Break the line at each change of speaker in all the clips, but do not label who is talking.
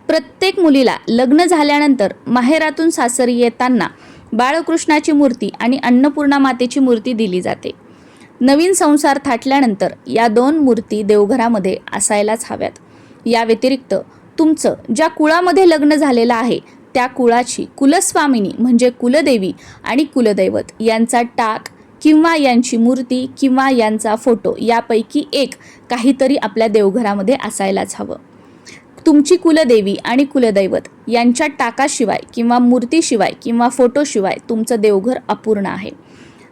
प्रत्येक मुलीला लग्न झाल्यानंतर माहेरातून सासरी येताना बाळकृष्णाची मूर्ती आणि अन्नपूर्णा मातेची मूर्ती दिली जाते। नवीन संसार थाटल्यानंतर या दोन मूर्ती देवघरामध्ये असायलाच हव्यात। या व्यतिरिक्त तुमचं ज्या कुळामध्ये लग्न झालेलं आहे त्या कुळाची कुलस्वामिनी म्हणजे कुलदेवी आणि कुलदैवत यांचा टाक किंवा यांची मूर्ती किंवा यांचा फोटो यापैकी एक काहीतरी आपल्या देवघरामध्ये असायलाच हवं। तुमची कुलदेवी आणि कुलदैवत यांच्या टाकाशिवाय किंवा मूर्तीशिवाय किंवा फोटोशिवाय तुमचं देवघर अपूर्ण आहे।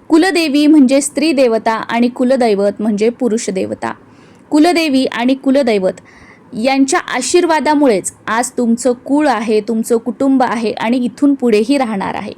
कुलदेवी म्हणजे स्त्री देवता आणि कुलदैवत म्हणजे पुरुष देवता। कुलदेवी आणि कुलदैवत यांच्या आशीर्वादामुळेच आज तुमचं कुळ आहे, तुमचं कुटुंब आहे आणि इथून पुढेही राहणार आहे।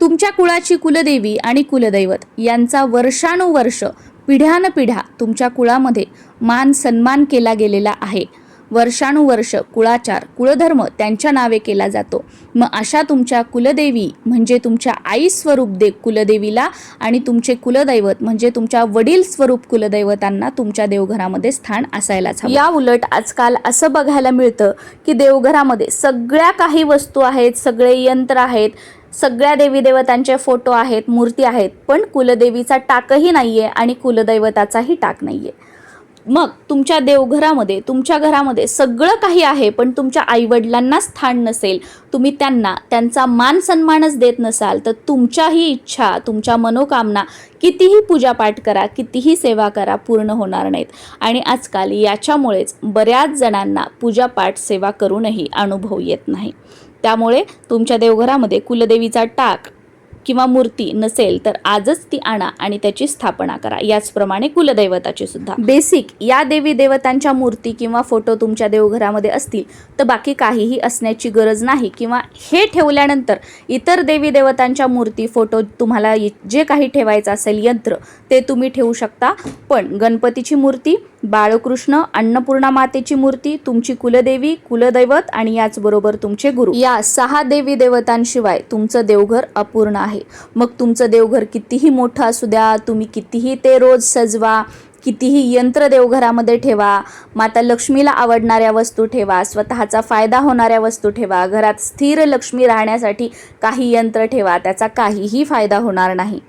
तुमच्या कुळाची कुलदेवी आणि कुलदैवत यांचा वर्षानुवर्ष पिढ्यानपिढ्या तुमच्या कुळामध्ये मान सन्मान केला गेलेला आहे। वर्षानुवर्ष कुळाचार कुळधर्म त्यांच्या नावे केला जातो। मग अशा तुमच्या कुलदेवी म्हणजे तुमच्या आई स्वरूप कुलदेवीला आणि तुमचे कुलदैवत म्हणजे तुमच्या वडील स्वरूप कुलदैवतांना तुमच्या देवघरामध्ये स्थान असायलाच हवं। या उलट आजकाल असं बघायला मिळतं की देवघरामध्ये सगळ्या काही वस्तू आहेत, सगळे यंत्र आहेत, सगळ्या देवी देवतांचे फोटो आहेत, मूर्ती आहेत, पण कुलदेवीचा टाकही नाहीये आणि कुलदैवताचाही टाक नाहीये। मग तुमच्या देवघरामध्ये तुमच्या घरामध्ये सगळं काही आहे पण तुमच्या आईवडिलांना स्थान नसेल, तुम्ही त्यांचा मान सन्मानच देत नसाल तर तुमच्याही इच्छा तुमच्या मनोकामना कितीही पूजापाठ करा, कितीही सेवा करा पूर्ण होणार नाहीत। आणि आजकाल याच्यामुळेच बऱ्याच जणांना पूजापाठ सेवा करूनही अनुभव येत नाही। त्यामुळे तुमच्या देवघरामध्ये कुलदेवीचा टाक किंवा मूर्ती नसेल तर आजच ती आणा आणि त्याची स्थापना करा। याचप्रमाणे कुलदैवताची सुद्धा बेसिक या देवी देवतांच्या मूर्ती किंवा फोटो तुमच्या देवघरामध्ये असतील तर बाकी काहीही असण्याची गरज नाही। किंवा हे ठेवल्यानंतर इतर देवी देवतांच्या मूर्ती फोटो तुम्हाला जे काही ठेवायचं असेल यंत्र ते तुम्ही ठेवू शकता, पण गणपतीची मूर्ती, बाळकृष्ण, अन्नपूर्णा मातेची मूर्ती, तुमची कुलदेवी, कुलदैवत आणि याचबरोबर तुमचे गुरु या 6 देवी देवतांशिवाय तुमचं देवघर अपूर्ण आहे। मग तुमचं देवघर कितीही मोठं असू द्या, तुम्ही कितीही ते रोज सजवा, कितीही यंत्र देवघरामध्ये ठेवा, माता लक्ष्मीला आवडणाऱ्या वस्तू ठेवा, स्वतःचा फायदा होणाऱ्या वस्तू ठेवा, घरात स्थिर लक्ष्मी राहण्यासाठी काही यंत्र ठेवा, त्याचा काहीही फायदा होणार नाही।